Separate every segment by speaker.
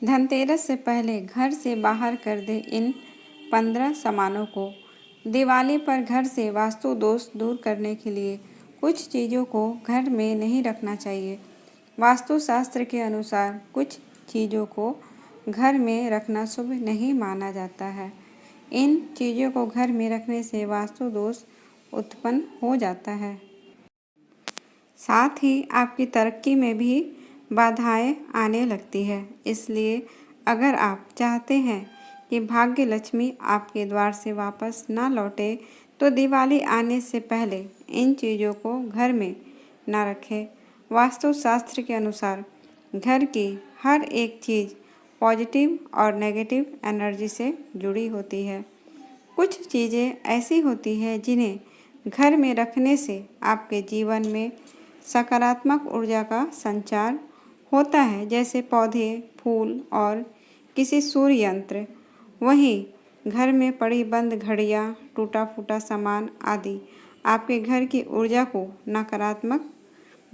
Speaker 1: धनतेरस से पहले घर से बाहर कर दे इन 15 सामानों को। दिवाली पर घर से वास्तु दोष दूर करने के लिए कुछ चीज़ों को घर में नहीं रखना चाहिए। वास्तुशास्त्र के अनुसार कुछ चीज़ों को घर में रखना शुभ नहीं माना जाता है। इन चीज़ों को घर में रखने से वास्तु दोष उत्पन्न हो जाता है। साथ ही आपकी तरक्की में भी बाधाएं आने लगती है। इसलिए अगर आप चाहते हैं कि भाग्य लक्ष्मी आपके द्वार से वापस ना लौटे तो दिवाली आने से पहले इन चीज़ों को घर में ना रखें। वास्तुशास्त्र के अनुसार घर की हर एक चीज़ पॉजिटिव और नेगेटिव एनर्जी से जुड़ी होती है। कुछ चीज़ें ऐसी होती हैं जिन्हें घर में रखने से आपके जीवन में सकारात्मक ऊर्जा का संचार होता है, जैसे पौधे, फूल और किसी सूर्य यंत्र। वहीं घर में पड़ी बंद घड़ियाँ, टूटा फूटा सामान आदि आपके घर की ऊर्जा को नकारात्मक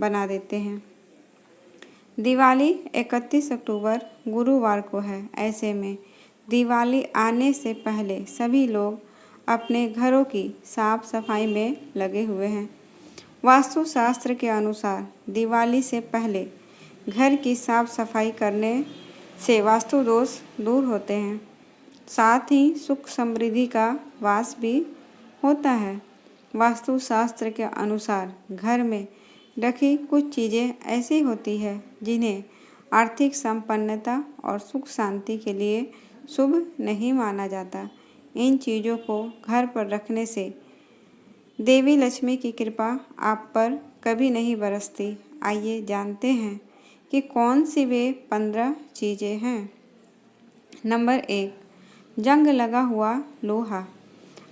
Speaker 1: बना देते हैं। दिवाली 31 अक्टूबर गुरुवार को है। ऐसे में दिवाली आने से पहले सभी लोग अपने घरों की साफ सफाई में लगे हुए हैं। वास्तुशास्त्र के अनुसार दिवाली से पहले घर की साफ सफाई करने से वास्तु दोष दूर होते हैं। साथ ही सुख समृद्धि का वास भी होता है। वास्तुशास्त्र के अनुसार घर में रखी कुछ चीज़ें ऐसी होती हैं जिन्हें आर्थिक संपन्नता और सुख शांति के लिए शुभ नहीं माना जाता। इन चीज़ों को घर पर रखने से देवी लक्ष्मी की कृपा आप पर कभी नहीं बरसती। आइए जानते हैं कि कौन सी वे 15 चीज़ें हैं। नंबर 1, जंग लगा हुआ लोहा।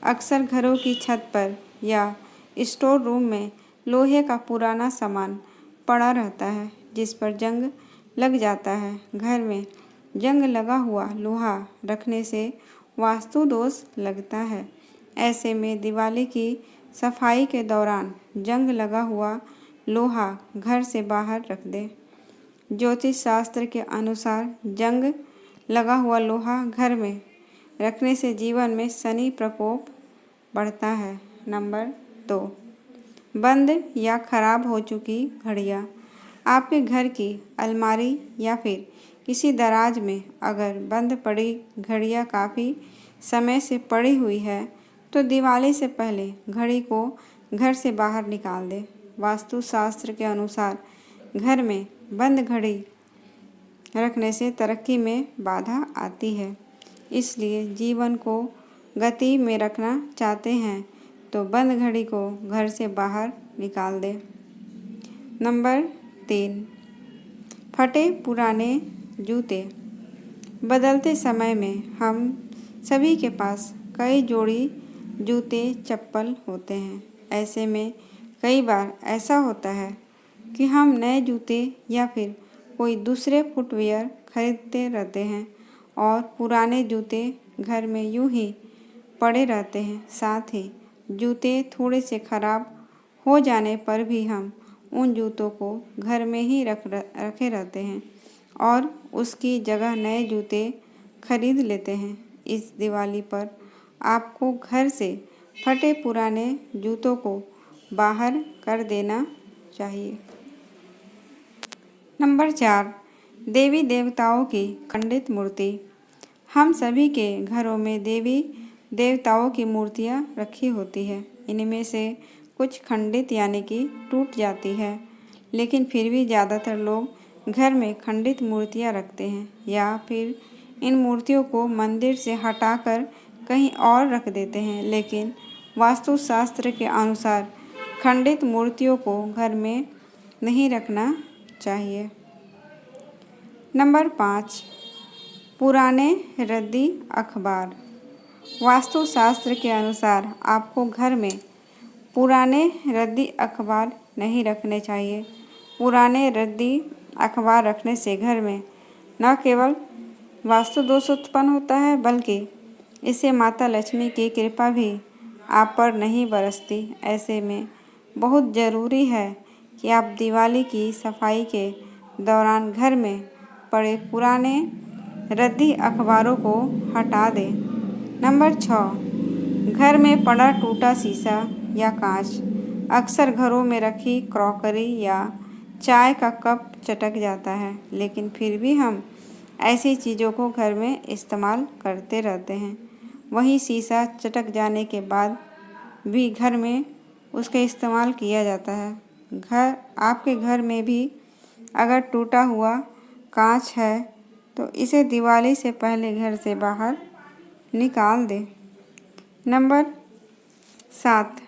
Speaker 1: अक्सर घरों की छत पर या स्टोर रूम में लोहे का पुराना सामान पड़ा रहता है जिस पर जंग लग जाता है। घर में जंग लगा हुआ लोहा रखने से वास्तु दोष लगता है। ऐसे में दिवाली की सफाई के दौरान जंग लगा हुआ लोहा घर से बाहर रख दें। ज्योतिष शास्त्र के अनुसार जंग लगा हुआ लोहा घर में रखने से जीवन में शनि प्रकोप बढ़ता है। नंबर 2, बंद या खराब हो चुकी घड़ियाँ। आपके घर की अलमारी या फिर किसी दराज में अगर बंद पड़ी घड़ियाँ काफ़ी समय से पड़ी हुई है तो दिवाली से पहले घड़ी को घर से बाहर निकाल दें। वास्तुशास्त्र के अनुसार घर में बंद घड़ी रखने से तरक्की में बाधा आती है। इसलिए जीवन को गति में रखना चाहते हैं तो बंद घड़ी को घर से बाहर निकाल दें। नंबर 3, फटे पुराने जूते। बदलते समय में हम सभी के पास कई जोड़ी जूते चप्पल होते हैं। ऐसे में कई बार ऐसा होता है कि हम नए जूते या फिर कोई दूसरे फुटवियर खरीदते रहते हैं और पुराने जूते घर में यूं ही पड़े रहते हैं। साथ ही जूते थोड़े से खराब हो जाने पर भी हम उन जूतों को घर में ही रखे रहते हैं और उसकी जगह नए जूते खरीद लेते हैं। इस दिवाली पर आपको घर से फटे पुराने जूतों को बाहर कर देना चाहिए। नंबर 4, देवी देवताओं की खंडित मूर्ति। हम सभी के घरों में देवी देवताओं की मूर्तियाँ रखी होती है। इनमें से कुछ खंडित यानी कि टूट जाती है, लेकिन फिर भी ज़्यादातर लोग घर में खंडित मूर्तियाँ रखते हैं या फिर इन मूर्तियों को मंदिर से हटाकर कहीं और रख देते हैं। लेकिन वास्तुशास्त्र के अनुसार खंडित मूर्तियों को घर में नहीं रखना चाहिए। नंबर 5, पुराने रद्दी अखबार। वास्तुशास्त्र के अनुसार आपको घर में पुराने रद्दी अखबार नहीं रखने चाहिए। पुराने रद्दी अखबार रखने से घर में न केवल वास्तु दोष उत्पन्न होता है बल्कि इससे माता लक्ष्मी की कृपा भी आप पर नहीं बरसती। ऐसे में बहुत ज़रूरी है कि आप दिवाली की सफाई के दौरान घर में पड़े पुराने रद्दी अखबारों को हटा दें। नंबर 6, घर में पड़ा टूटा शीशा या कांच। अक्सर घरों में रखी क्रॉकरी या चाय का कप चटक जाता है, लेकिन फिर भी हम ऐसी चीज़ों को घर में इस्तेमाल करते रहते हैं। वहीं शीशा चटक जाने के बाद भी घर में उसका इस्तेमाल किया जाता है। आपके घर में भी अगर टूटा हुआ कांच है तो इसे दिवाली से पहले घर से बाहर निकाल दें। नंबर 7,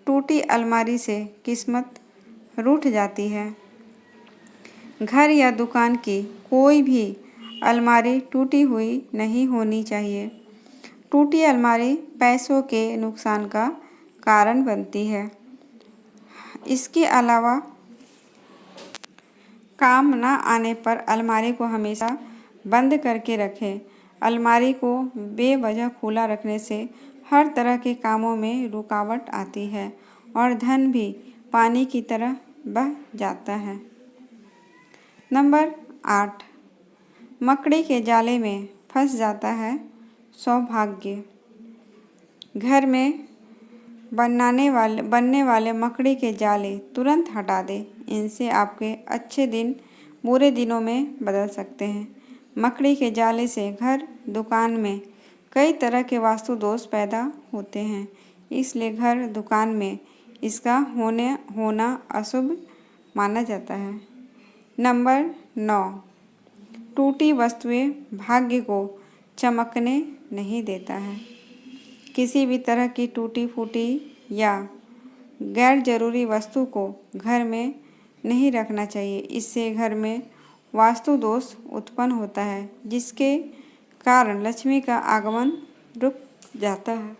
Speaker 1: टूटी अलमारी से किस्मत रूठ जाती है। घर या दुकान की कोई भी अलमारी टूटी हुई नहीं होनी चाहिए। टूटी अलमारी पैसों के नुकसान का कारण बनती है। इसके अलावा काम न आने पर अलमारी को हमेशा बंद करके रखें। अलमारी को बेवजह खुला रखने से हर तरह के कामों में रुकावट आती है और धन भी पानी की तरह बह जाता है। नंबर 8, मकड़ी के जाले में फंस जाता है सौभाग्य। घर में बनने वाले मकड़ी के जाले तुरंत हटा दें। इनसे आपके अच्छे दिन बुरे दिनों में बदल सकते हैं। मकड़ी के जाले से घर, दुकान में कई तरह के वास्तु दोष पैदा होते हैं, इसलिए घर, दुकान में इसका होना अशुभ माना जाता है। नंबर 9, टूटी वस्तुएं भाग्य को चमकने नहीं देता है। किसी भी तरह की टूटी फूटी या गैर जरूरी वस्तु को घर में नहीं रखना चाहिए। इससे घर में वास्तु दोष उत्पन्न होता है, जिसके कारण लक्ष्मी का आगमन रुक जाता है।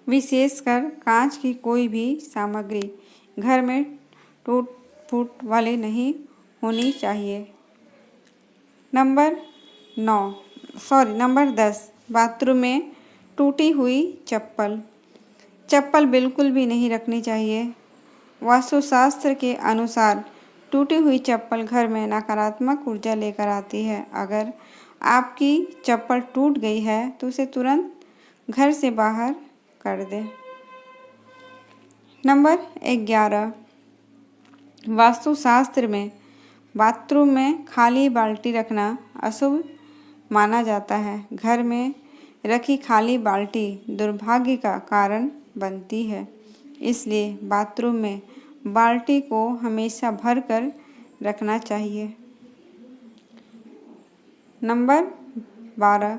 Speaker 1: विशेषकर कांच की कोई भी सामग्री घर में टूट फूट वाली नहीं होनी चाहिए। नंबर 10, बाथरूम में टूटी हुई चप्पल बिल्कुल भी नहीं रखनी चाहिए। वास्तुशास्त्र के अनुसार टूटी हुई चप्पल घर में नकारात्मक ऊर्जा लेकर आती है। अगर आपकी चप्पल टूट गई है तो उसे तुरंत घर से बाहर कर दें। नंबर 11, वास्तुशास्त्र में बाथरूम में खाली बाल्टी रखना अशुभ माना जाता है। घर में रखी खाली बाल्टी दुर्भाग्य का कारण बनती है, इसलिए बाथरूम में बाल्टी को हमेशा भर कर रखना चाहिए। नंबर 12,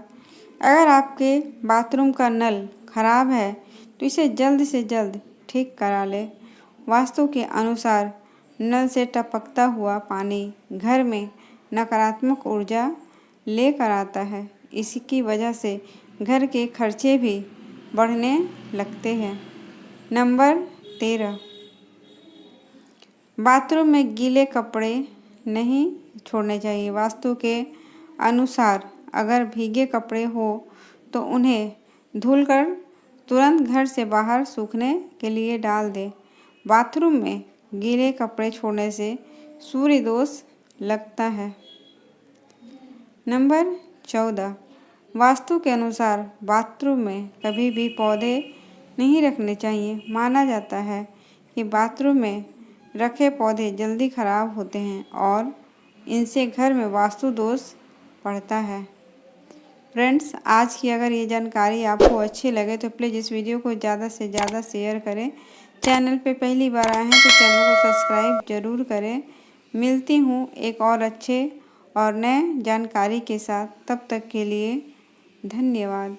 Speaker 1: अगर आपके बाथरूम का नल खराब है तो इसे जल्द से जल्द ठीक करा लें। वास्तु के अनुसार नल से टपकता हुआ पानी घर में नकारात्मक ऊर्जा लेकर आता है। इसकी वजह से घर के खर्चे भी बढ़ने लगते हैं। नंबर 13, बाथरूम में गीले कपड़े नहीं छोड़ने चाहिए। वास्तु के अनुसार अगर भीगे कपड़े हो तो उन्हें धुलकर तुरंत घर से बाहर सूखने के लिए डाल दें। बाथरूम में गीले कपड़े छोड़ने से सूर्य दोष लगता है। नंबर 14, वास्तु के अनुसार बाथरूम में कभी भी पौधे नहीं रखने चाहिए। माना जाता है कि बाथरूम में रखे पौधे जल्दी खराब होते हैं और इनसे घर में वास्तु दोष पड़ता है। फ्रेंड्स, आज की अगर ये जानकारी आपको अच्छी लगे तो प्लीज़ इस वीडियो को ज़्यादा से ज़्यादा शेयर करें। चैनल पे पहली बार आए हैं तो चैनल को सब्सक्राइब ज़रूर करें। मिलती हूँ एक और अच्छे और नए जानकारी के साथ, तब तक के लिए धन्यवाद।